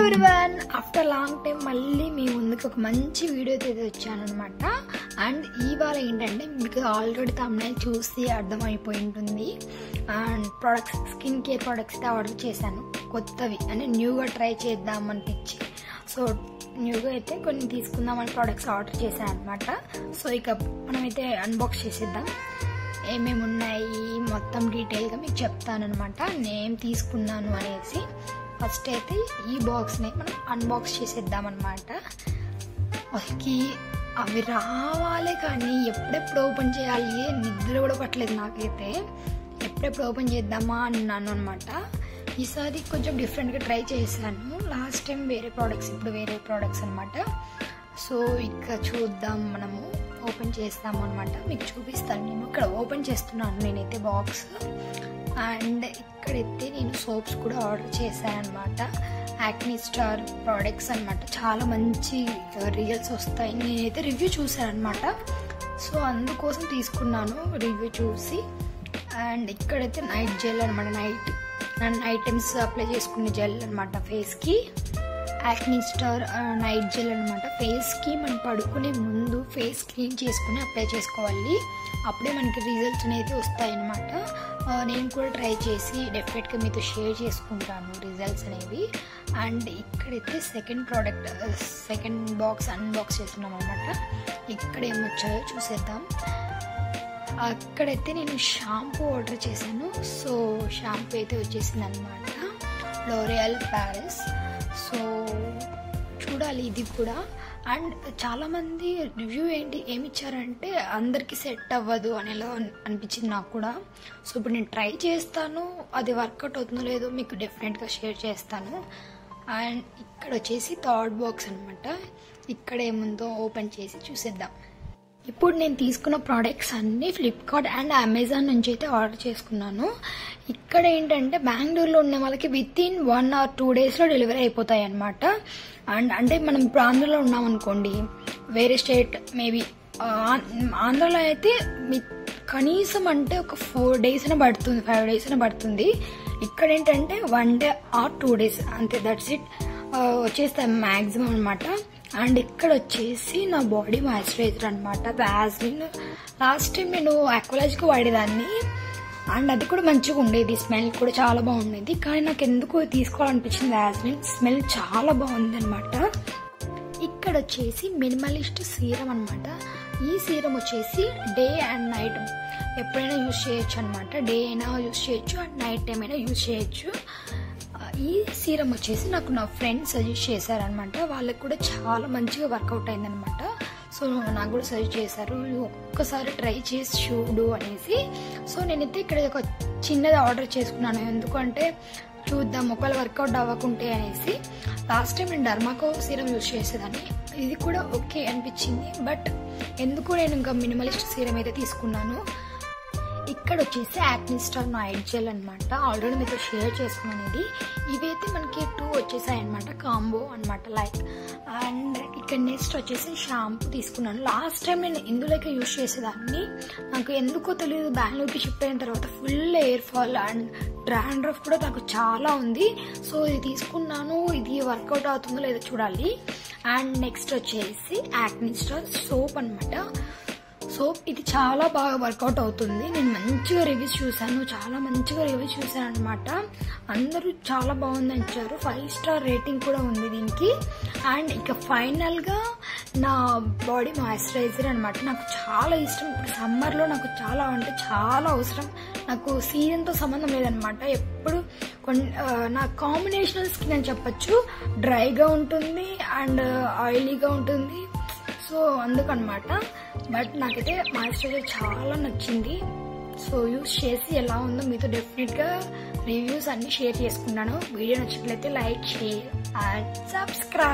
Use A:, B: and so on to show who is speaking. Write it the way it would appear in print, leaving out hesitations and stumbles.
A: Everyone, after long time మళ్ళీ మీ ముందుకు ఒక మంచి వీడియో అయితే వచ్చానమాట. అండ్ ఇవాళ ఏంటంటే మీకు ఆల్రెడీ thumbnail చూసి అర్థమైపోయి ఉంటుంది. And products, skin care products అయితే ఆర్డర్ చేశాను, కొత్తవి అంటే న్యూగా ట్రై చేద్దాం అనిపించి. సో న్యూగా అయితే కొన్ని తీసుకుందామని ప్రొడక్ట్స్ ఆర్డర్ చేశాను అనమాట. సో ఇక మనమైతే అన్బాక్స్ చేసేద్దాం. ఏమేమి ఉన్నాయి మొత్తం డీటెయిల్గా మీకు చెప్తానమాట, నేనేం తీసుకున్నాను అనేసి. ఫస్ట్ అయితే ఈ బాక్స్ని మనం అన్బాక్స్ చేసేద్దాం అనమాట. అవి రావాలి కానీ ఎప్పుడెప్పుడు ఓపెన్ చేయాలి, నిద్ర కూడా పట్టలేదు నాకైతే. ఎప్పుడెప్పుడు ఓపెన్ చేద్దామా అన్నాను అనమాట. ఈసారి కొంచెం డిఫరెంట్గా ట్రై చేశాను. లాస్ట్ టైం వేరే ప్రోడక్ట్స్, ఇప్పుడు వేరే ప్రోడక్ట్స్ అనమాట. సో ఇక చూద్దాం, మనము ఓపెన్ చేస్తాము అనమాట. మీకు చూపిస్తాను. నేను ఇక్కడ ఓపెన్ చేస్తున్నాను నేనైతే బాక్స్. అండ్ ఇక్కడైతే నేను సోప్స్ కూడా ఆర్డర్ చేశాను అనమాట. యాక్నీ స్టార్ ప్రోడక్ట్స్ అనమాట. చాలా మంచి రిజల్ట్స్ వస్తాయి. నేనైతే రివ్యూ చూసాను అనమాట. సో అందుకోసం తీసుకున్నాను రివ్యూ చూసి. అండ్ ఇక్కడైతే నైట్ జెల్ అనమాట. నైట్ టైమ్స్ అప్లై చేసుకునే జెల్ అనమాట ఫేస్కి. యాక్నీ స్టార్ నైట్ జెల్ అనమాట. ఫేస్కి మనం పడుకునే ముందు ఫేస్ క్లీన్ చేసుకుని అప్లై చేసుకోవాలి. అప్పుడే మనకి రిజల్ట్స్ అనేది వస్తాయి అన్నమాట. నేను కూడా ట్రై చేసి డెఫినెట్గా మీతో షేర్ చేసుకుంటాను రిజల్ట్స్ అనేవి. అండ్ ఇక్కడైతే సెకండ్ బాక్స్ అన్బాక్స్ చేస్తున్నాం అనమాట. ఇక్కడ ఏమొచ్చాయో చూసేద్దాం. అక్కడైతే నేను షాంపూ ఆర్డర్ చేశాను. సో షాంపూ అయితే వచ్చేసింది అనమాట, లోరియల్ ప్యారిస్. సో చూడాలి ఇది కూడా. అండ్ చాలామంది రివ్యూ ఏమిచ్చారంటే అందరికీ సెట్ అవ్వదు అనేలా అనిపించింది నాకు కూడా. సో ఇప్పుడు నేను ట్రై చేస్తాను, అది వర్కౌట్ అవుతుందో లేదో మీకు డెఫినెట్గా షేర్ చేస్తాను. అండ్ ఇక్కడ వచ్చేసి థర్డ్ బాక్స్ అనమాట. ఇక్కడ ఏముందో ఓపెన్ చేసి చూసేద్దాం. ఇప్పుడు నేను తీసుకున్న ప్రోడక్ట్స్ అన్నీ ఫ్లిప్కార్ట్ అండ్ అమెజాన్ నుంచి అయితే ఆర్డర్ చేసుకున్నాను. ఇక్కడ ఏంటంటే బెంగళూరులో ఉన్న వాళ్ళకి విత్ ఇన్ 1 or 2 daysలో డెలివరీ అయిపోతాయి అనమాట. అండ్ అంటే మనం ఇప్పుడు ఆంధ్రలో ఉన్నామనుకోండి, వేరే స్టేట్ మేబీ ఆంధ్రలో అయితే కనీసం అంటే ఒక 4 days అయినా పడుతుంది, 5 days అయినా పడుతుంది. ఇక్కడ ఏంటంటే 1 day or 2 days అంతే, దట్స్ ఇట్, వచ్చేస్తాయి మ్యాక్సిమం అనమాట. అండ్ ఇక్కడ వచ్చేసి నా బాడీ మాయిశ్చరైజర్ అనమాట, వ్యాజ్లిన్. లాస్ట్ టైం నేను అక్వాలజిక్ వాడేదాన్ని. అండ్ అది కూడా మంచిగా ఉండేది, స్మెల్ కూడా చాలా బాగుండేది. కానీ నాకు ఎందుకు తీసుకోవాలనిపించింది వ్యాజ్లిన్, స్మెల్ చాలా బాగుంది అనమాట. ఇక్కడ వచ్చేసి మినిమలిస్ట్ సీరం అనమాట. ఈ సీరం వచ్చేసి డే అండ్ నైట్ ఎప్పుడైనా యూజ్ చేయొచ్చు అనమాట. డే అయినా యూజ్ చేయొచ్చు అండ్ నైట్ టైం అయినా యూజ్ చేయొచ్చు. ఈ సీరం వచ్చేసి నాకు నా ఫ్రెండ్ సజెస్ట్ చేశారనమాట. వాళ్ళకి కూడా చాలా మంచిగా వర్కౌట్ అయిందనమాట. సో నాకు కూడా సజెస్ట్ చేశారు, ఒక్కసారి ట్రై చేసి చూడు అనేసి. సో నేనైతే ఇక్కడ ఒక చిన్నది ఆర్డర్ చేసుకున్నాను, ఎందుకంటే చూద్దాం ఒకవేళ వర్కౌట్ అవ్వకుంటే అనేసి. లాస్ట్ టైం నేను డర్మాకో సీరం యూజ్ చేసేదాన్ని, ఇది కూడా ఓకే అనిపించింది. బట్ ఎందుకు నేను ఇంకా మినిమలిస్ట్ సీరం అయితే తీసుకున్నాను. ఇక్కడ వచ్చేసి యాక్నీ స్టార్ నైట్ జెల్ అనమాట. ఆల్రెడీ మీతో షేర్ చేసుకున్నాను ఇది. ఇవైతే మనకి 2 వచ్చేసాయి అనమాట, కాంబో అనమాట లైక్. అండ్ ఇక్కడ నెక్స్ట్ వచ్చేసి షాంపూ తీసుకున్నాను. లాస్ట్ టైం నేను ఇందులోకి యూజ్ చేసేదాన్ని. నాకు ఎందుకో తెలియదు, బెంగళూరుకి షిఫ్ట్ అయిన తర్వాత full hair fall and dandruff కూడా నాకు చాలా ఉంది. సో ఇది తీసుకున్నాను, ఇది వర్కౌట్ అవుతుందో లేదో చూడాలి. అండ్ నెక్స్ట్ వచ్చేసి యాక్నీ స్టార్ సోప్ అనమాట. సోప్ ఇది చాలా బాగా వర్కౌట్ అవుతుంది. నేను మంచిగా రివ్యూస్ చూసాను, చాలా మంచిగా రివ్యూస్ చూసాను అనమాట. అందరూ చాలా బాగుందని ఇచ్చారు, 5 star రేటింగ్ కూడా ఉంది దీనికి. అండ్ ఇక ఫైనల్గా నా బాడీ మాయిశ్చరైజర్ అనమాట. నాకు చాలా ఇష్టం. ఇప్పుడు సమ్మర్లో నాకు చాలా అంటే చాలా అవసరం. నాకు సీజన్తో సంబంధం లేదనమాట. ఎప్పుడు నా కాంబినేషనల్ స్కిన్ అని చెప్పచ్చు. డ్రైగా ఉంటుంది అండ్ ఆయిలీగా ఉంటుంది. సో అందుకనమాట. బట్ నాకైతే మాయిశ్చరైజర్ చాలా నచ్చింది. సో యూజ్ చేసి ఎలా ఉందో మీతో డెఫినెట్గా రివ్యూస్ అన్ని షేర్ చేసుకున్నాను. వీడియో నచ్చినట్లయితే లైక్, షేర్ అండ్ సబ్స్క్రైబ్.